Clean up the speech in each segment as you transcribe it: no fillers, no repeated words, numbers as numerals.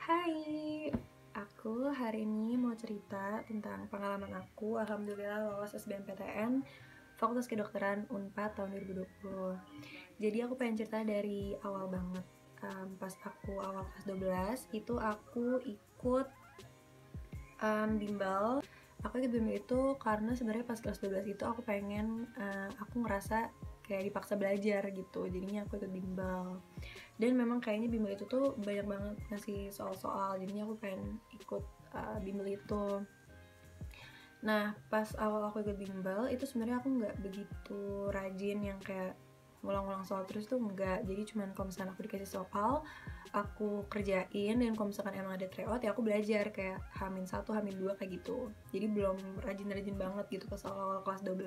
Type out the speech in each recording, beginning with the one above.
Hai, aku hari ini mau cerita tentang pengalaman aku. Alhamdulillah lolos SBMPTN Fakultas Kedokteran Unpad tahun 2020. Jadi aku pengen cerita dari awal banget. Pas aku awal kelas 12 itu aku ikut bimbel. Aku ikut bimbel itu karena sebenarnya pas kelas 12 itu aku pengen, aku ngerasa kayak dipaksa belajar gitu. Jadinya aku ikut bimbel. Dan memang kayaknya bimbel itu tuh banyak banget ngasih soal-soal, jadinya aku pengen ikut bimbel itu. Nah, pas awal aku ikut bimbel itu sebenarnya aku nggak begitu rajin yang kayak ngulang-ngulang soal terus tuh enggak. Jadi cuman kalau misalkan aku dikasih soal, aku kerjain, dan kalau misalkan emang ada tryout ya aku belajar kayak H-1, H-2 kayak gitu. Jadi belum rajin-rajin banget gitu pas awal kelas 12.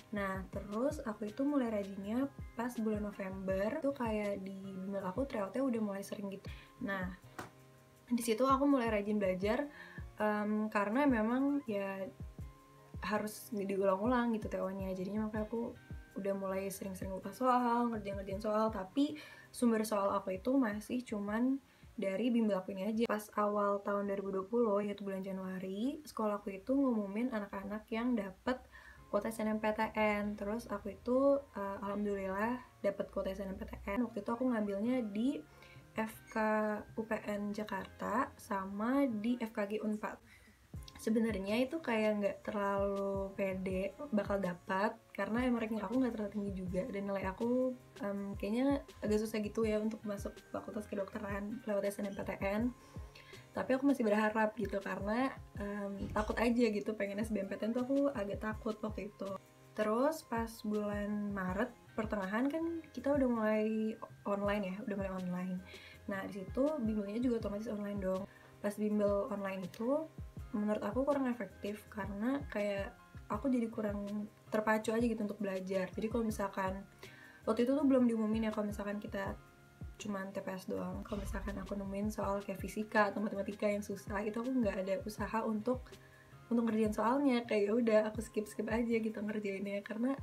Nah, terus aku itu mulai rajinnya pas bulan November tuh, kayak di bimbel aku tryoutnya udah mulai sering gitu. Nah, di situ aku mulai rajin belajar, karena memang ya harus diulang-ulang gitu TO-nya. Jadinya makanya aku udah mulai sering-sering lupa soal, ngerjain soal, tapi sumber soal aku itu masih cuman dari bimbel aku ini aja. Pas awal tahun 2020, yaitu bulan Januari, sekolah aku itu ngumumin anak-anak yang dapat kuota SNMPTN. Terus aku itu alhamdulillah dapat kuota SNMPTN. Waktu itu aku ngambilnya di FK UPN Jakarta sama di FKG Unpad. Sebenarnya itu kayak nggak terlalu pede bakal dapat, karena emang ranking aku nggak terlalu tinggi juga, dan nilai aku kayaknya agak susah gitu ya untuk masuk fakultas kedokteran lewat SNMPTN. Tapi aku masih berharap gitu, karena takut aja gitu, pengen SBMPTN tuh aku agak takut waktu itu. Terus pas bulan Maret pertengahan kan kita udah mulai online ya, udah mulai online. Nah, di situ bimbelnya juga otomatis online dong. Pas bimbel online itu menurut aku kurang efektif, karena kayak aku jadi kurang terpacu aja gitu untuk belajar. Jadi kalau misalkan waktu itu tuh belum diumumin ya kalau misalkan kita cuman TPS doang. Kalau misalkan aku nemuin soal kayak fisika atau matematika yang susah, itu aku nggak ada usaha untuk ngerjain soalnya. Kayak ya udah aku skip aja gitu ngerjainnya, karena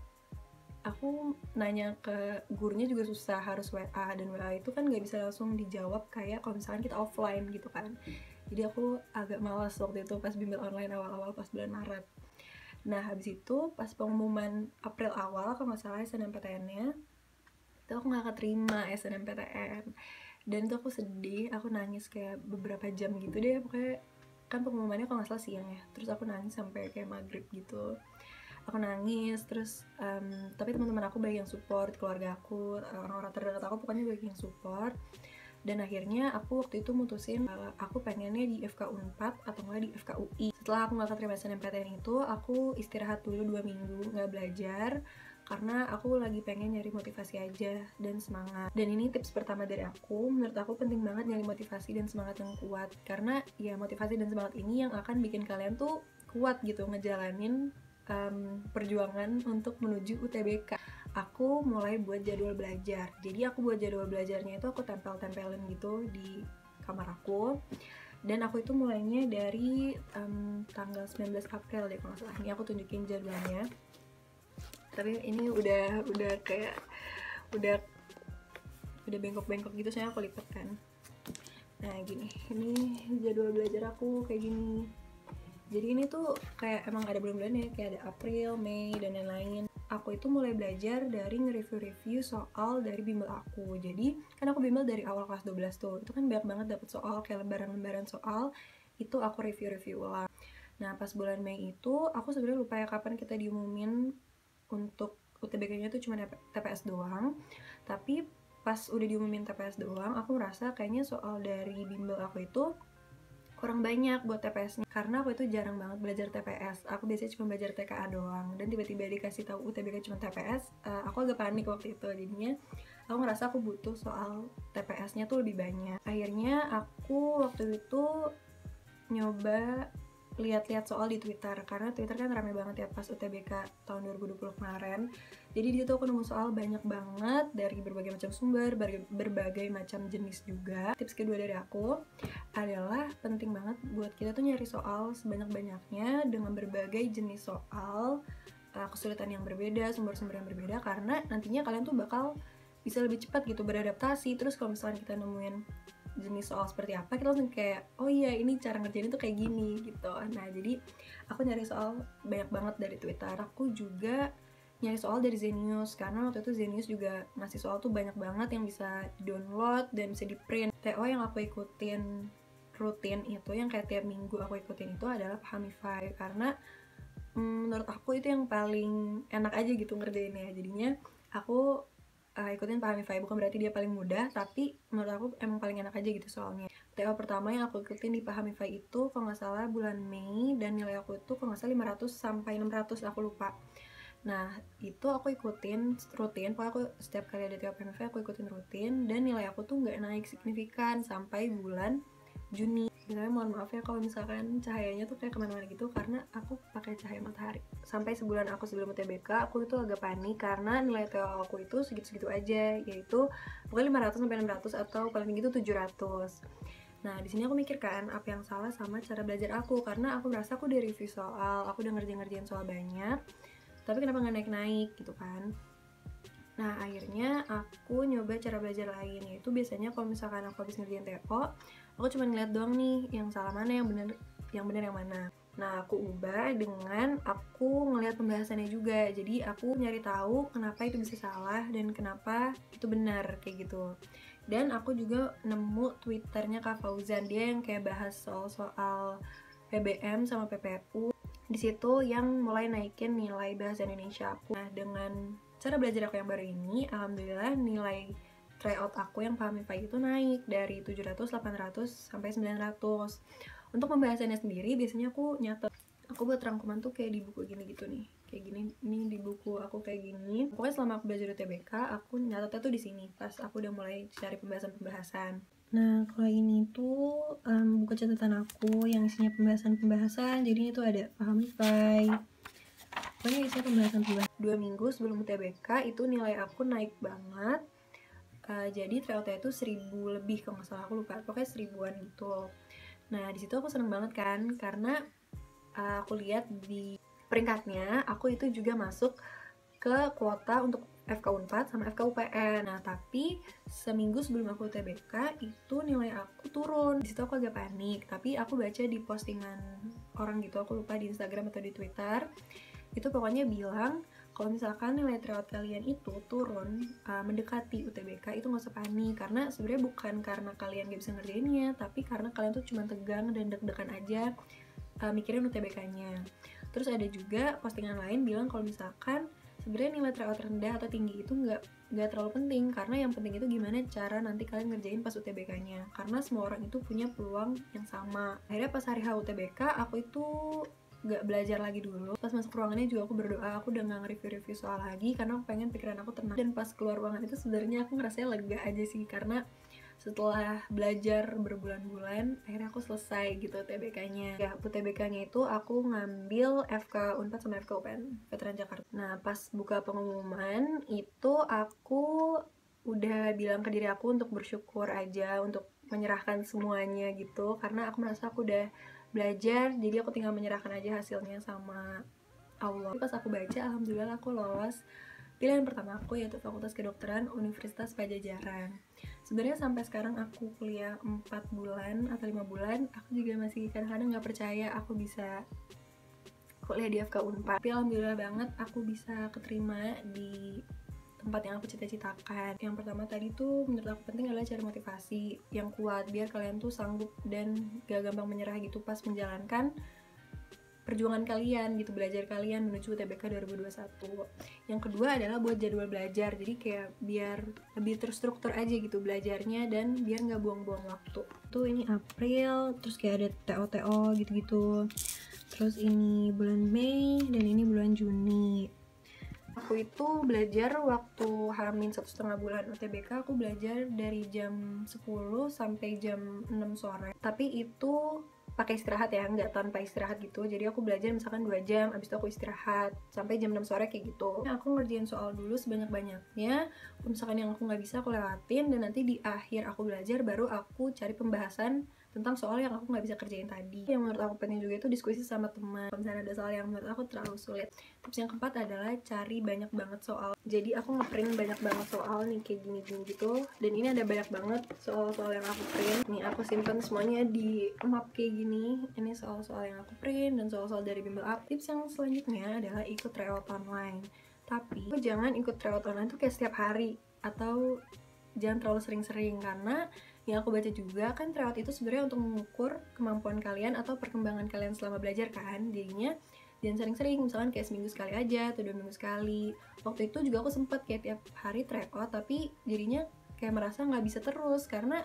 aku nanya ke gurunya juga susah, harus WA, dan WA itu kan nggak bisa langsung dijawab kayak kalau misalkan kita offline gitu kan. Jadi aku agak malas waktu itu pas bimbel online awal-awal pas bulan Maret. Nah, habis itu pas pengumuman April awal kalau nggak salah SNMPTN-nya, itu aku nggak keterima SNMPTN. Dan itu aku sedih, aku nangis kayak beberapa jam gitu deh. Pokoknya kan pengumumannya kalau nggak salah siang ya, terus aku nangis sampai kayak maghrib gitu. Aku nangis terus, tapi teman-teman aku banyak yang support, keluarga aku, orang-orang terdekat aku pokoknya banyak yang support. Dan akhirnya aku waktu itu mutusin aku pengennya di FK Unpad atau nggak di FK UI. Setelah aku nggak keterima SNMPTN itu, aku istirahat dulu 2 minggu nggak belajar, karena aku lagi pengen nyari motivasi aja dan semangat. Dan ini tips pertama dari aku, menurut aku penting banget nyari motivasi dan semangat yang kuat, karena ya motivasi dan semangat ini yang akan bikin kalian tuh kuat gitu ngejalanin perjuangan untuk menuju UTBK. Aku mulai buat jadwal belajar. Jadi aku buat jadwal belajarnya itu aku tempel-tempelin gitu di kamar aku. Dan aku itu mulainya dari tanggal 19 April deh kalau nggak salah. Ini aku tunjukin jadwalnya. Tapi ini udah kayak udah bengkok-bengkok gitu, soalnya aku lipat kan. Nah, gini. Ini jadwal belajar aku kayak gini. Jadi ini tuh kayak emang ada bulan-bulannya, kayak ada April, Mei, dan lain-lain. Aku itu mulai belajar dari nge-review soal dari bimbel aku. Jadi kan aku bimbel dari awal kelas 12 tuh, itu kan banyak banget dapet soal, kayak lembaran-lembaran soal, itu aku review ulang. Nah, pas bulan Mei itu aku sebenarnya lupa ya kapan kita diumumin untuk UTBK-nya tuh cuma TPS doang. Tapi pas udah diumumin TPS doang, aku merasa kayaknya soal dari bimbel aku itu kurang banyak buat TPS-nya, karena aku itu jarang banget belajar TPS. Aku biasanya cuma belajar TKA doang, dan tiba-tiba dikasih tahu UTBK cuma TPS, aku agak panik waktu itu. Jadinya aku ngerasa aku butuh soal TPS-nya tuh lebih banyak. Akhirnya aku waktu itu nyoba lihat-lihat soal di Twitter, karena Twitter kan rame banget ya pas UTBK tahun 2020 kemarin. Jadi di situ aku nemu soal banyak banget dari berbagai macam sumber, berbagai macam jenis juga. Tips kedua dari aku adalah penting banget buat kita tuh nyari soal sebanyak-banyaknya dengan berbagai jenis soal, kesulitan yang berbeda, sumber-sumber yang berbeda, karena nantinya kalian tuh bakal bisa lebih cepat gitu beradaptasi. Terus kalau misalnya kita nemuin jenis soal seperti apa, kita langsung kayak oh iya ini cara ngerjain itu kayak gini gitu. Nah jadi aku nyari soal banyak banget dari Twitter. Aku juga nyari soal dari Zenius, karena waktu itu Zenius juga ngasih soal tuh banyak banget yang bisa di download dan bisa di print. TO yang aku ikutin rutin itu, yang kayak tiap minggu aku ikutin itu adalah Pahamify, karena menurut aku itu yang paling enak aja gitu ngerjainnya. Jadinya aku ikutin Pahamify, bukan berarti dia paling mudah, tapi menurut aku emang paling enak aja gitu soalnya. TO pertama yang aku ikutin di Pahamify itu kalau nggak salah bulan Mei, dan nilai aku itu kalau nggak salah 500 sampai 600, aku lupa. Nah itu aku ikutin rutin, pokoknya aku setiap kali ada TO Pahamify aku ikutin rutin, dan nilai aku tuh nggak naik signifikan sampai bulan Juni. Sebenarnya mohon maaf ya kalau misalkan cahayanya tuh kayak kemana-mana gitu, karena aku pakai cahaya matahari. Sampai sebulan aku sebelum UTBK, aku itu agak panik karena nilai TO aku itu segitu-segitu aja, yaitu pokoknya 500 sampai 600 atau paling tinggi itu 700. Nah di sini aku mikir kan apa yang salah sama cara belajar aku, karena aku merasa aku udah review soal, aku udah ngerjain soal banyak, tapi kenapa nggak naik-naik gitu kan. Nah akhirnya aku nyoba cara belajar lain, yaitu biasanya kalau misalkan aku habis ngerjain TO, aku cuma ngeliat doang nih yang salah mana, yang bener yang mana. Nah aku ubah dengan aku ngeliat pembahasannya juga, jadi aku nyari tahu kenapa itu bisa salah dan kenapa itu benar kayak gitu. Dan aku juga nemu twitternya Kak Fauzan, dia yang kayak bahas soal PBM sama PPU. Di situ yang mulai naikin nilai bahasa Indonesia aku. Nah dengan cara belajar aku yang baru ini, alhamdulillah nilai tryout aku yang Pahamify itu naik dari 700, 800, sampai 900. Untuk pembahasannya sendiri biasanya aku nyatet, aku buat rangkuman tuh kayak di buku gini gitu nih, kayak gini, ini di buku aku kayak gini. Pokoknya selama aku belajar UTBK, aku nyatetnya tuh di sini pas aku udah mulai cari pembahasan. Nah kalau ini tuh buku catatan aku yang isinya pembahasan, jadi itu ada Pahamify. Pokoknya isinya pembahasan 2 minggu sebelum UTBK itu nilai aku naik banget. Jadi tryout-nya itu 1000 lebih kalau nggak salah, aku lupa, pokoknya 1000-an gitu. Nah di situ aku seneng banget kan, karena aku lihat di peringkatnya aku itu juga masuk ke kuota untuk FK Unpad sama FK UPN. Nah tapi seminggu sebelum aku UTBK itu nilai aku turun. Di situ aku agak panik, tapi aku baca di postingan orang gitu, aku lupa di Instagram atau di Twitter, itu pokoknya bilang kalau misalkan nilai tryout kalian itu turun mendekati UTBK, itu nggak usah panik, karena sebenarnya bukan karena kalian gak bisa ngerjainnya, tapi karena kalian tuh cuma tegang dan deg-degan aja mikirin UTBK-nya. Terus ada juga postingan lain bilang kalau misalkan sebenarnya nilai tryout rendah atau tinggi itu nggak terlalu penting, karena yang penting itu gimana cara nanti kalian ngerjain pas UTBK-nya, karena semua orang itu punya peluang yang sama. Akhirnya pas hari H UTBK aku itu gak belajar lagi dulu. Pas masuk ruangannya juga aku berdoa, aku udah gak nge-review soal lagi karena aku pengen pikiran aku tenang. Dan pas keluar ruangan itu sebenarnya aku ngerasanya lega aja sih, karena setelah belajar berbulan-bulan akhirnya aku selesai gitu UTBK-nya. Ya, UTBK-nya itu aku ngambil FK Unpad sama FK UPN Veteran Jakarta. Nah pas buka pengumuman itu aku udah bilang ke diri aku untuk bersyukur aja, untuk menyerahkan semuanya gitu, karena aku merasa aku udah belajar, jadi aku tinggal menyerahkan aja hasilnya sama Allah. Pas aku baca, alhamdulillah aku lolos pilihan pertama aku, yaitu Fakultas Kedokteran Universitas Pajajaran. Sebenarnya sampai sekarang aku kuliah 4 bulan atau 5 bulan, aku juga masih kadang-kadang gak percaya aku bisa kuliah di FK Unpad. Tapi alhamdulillah banget aku bisa keterima di tempat yang aku cita-citakan. Yang pertama tadi tuh menurut aku penting adalah cari motivasi yang kuat, biar kalian tuh sanggup dan gak gampang menyerah gitu pas menjalankan perjuangan kalian gitu, belajar kalian menuju UTBK 2021. Yang kedua adalah buat jadwal belajar, jadi kayak biar lebih terstruktur aja gitu belajarnya, dan biar gak buang-buang waktu. Tuh ini April, terus kayak ada TO-TO gitu-gitu. Terus ini bulan Mei, dan ini bulan Juni. Aku itu belajar waktu H-1,5 bulan UTBK, aku belajar dari jam 10 sampai jam 6 sore. Tapi itu pakai istirahat ya, nggak tanpa istirahat gitu. Jadi aku belajar misalkan 2 jam, abis itu aku istirahat sampai jam 6 sore kayak gitu. Nah, aku ngerjain soal dulu sebanyak-banyaknya. Misalkan yang aku nggak bisa aku lewatin, dan nanti di akhir aku belajar baru aku cari pembahasan tentang soal yang aku nggak bisa kerjain tadi. Yang menurut aku penting juga itu diskusi sama teman kalau misalnya ada soal yang menurut aku terlalu sulit. Tips yang keempat adalah cari banyak banget soal. Jadi aku ngeprint banyak banget soal nih kayak gini-gini gitu, dan ini ada banyak banget soal-soal yang aku print nih, aku simpen semuanya di map kayak gini. Ini soal-soal yang aku print dan soal-soal dari bimbel up. Tips yang selanjutnya adalah ikut tryout online, tapi jangan ikut tryout online tuh kayak setiap hari, atau jangan terlalu sering-sering, karena yang aku baca juga kan tryout itu sebenarnya untuk mengukur kemampuan kalian atau perkembangan kalian selama belajar kan. Jadinya jangan sering-sering, misalkan kayak seminggu sekali aja atau 2 minggu sekali. Waktu itu juga aku sempet kayak tiap hari tryout, tapi jadinya kayak merasa nggak bisa terus karena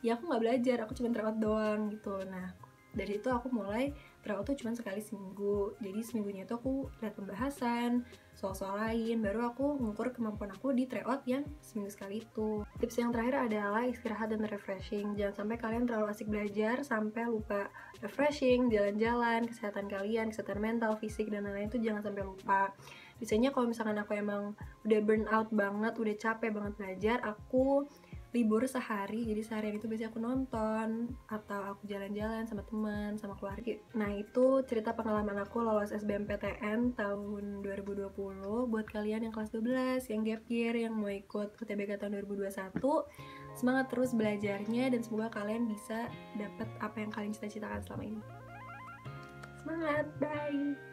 ya aku nggak belajar, aku cuma tryout doang gitu. Nah dari itu aku mulai tryout tuh cuma sekali seminggu, jadi seminggunya itu aku lihat pembahasan soal-soal lain, baru aku ngukur kemampuan aku di tryout yang seminggu sekali itu. Tips yang terakhir adalah istirahat dan refreshing. Jangan sampai kalian terlalu asik belajar sampai lupa refreshing, jalan-jalan, kesehatan kalian, kesehatan mental, fisik, dan lain-lain itu jangan sampai lupa. Biasanya kalau misalkan aku emang udah burn out banget, udah capek banget belajar, aku libur sehari, jadi seharian itu biasanya aku nonton atau aku jalan-jalan sama teman, sama keluarga. Nah itu cerita pengalaman aku lolos SBMPTN tahun 2020. Buat kalian yang kelas 12, yang gap year, yang mau ikut UTBK tahun 2021, semangat terus belajarnya dan semoga kalian bisa dapat apa yang kalian cita-citakan selama ini. Semangat, bye!